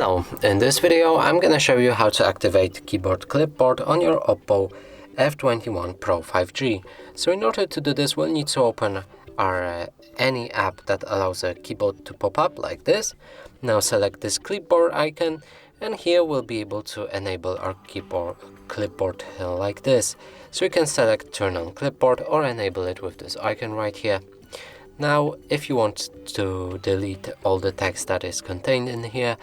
Hello, in this video I'm gonna show you how to activate keyboard clipboard on your OPPO F21 Pro 5G. So in order to do this, we'll need to open our any app that allows a keyboard to pop up like this. Now select this clipboard icon, and here we'll be able to enable our keyboard clipboard like this. So you can select turn on clipboard or enable it with this icon right here. Now, if you want to delete all the text that is contained in here,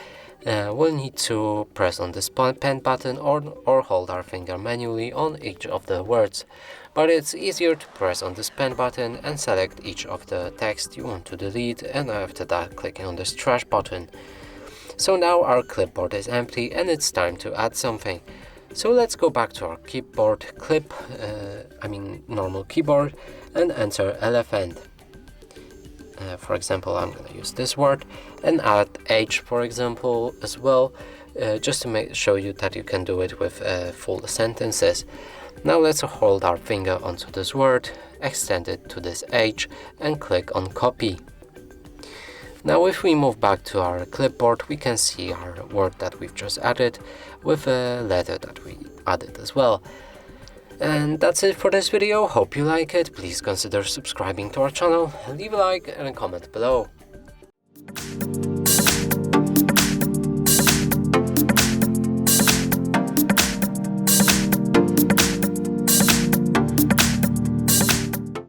we'll need to press on this pen button or hold our finger manually on each of the words. But it's easier to press on this pen button and select each of the text you want to delete, and after that clicking on this trash button. So now our clipboard is empty and it's time to add something. So let's go back to our keyboard normal keyboard, and enter elephant. For example, I'm going to use this word and add H, for example, as well, just to show you that you can do it with full sentences. Now let's hold our finger onto this word, extend it to this H, and click on copy. Now if we move back to our clipboard, we can see our word that we've just added with a letter that we added as well. And that's it for this video. Hope you like it. Please consider subscribing to our channel, leave a like and a comment below.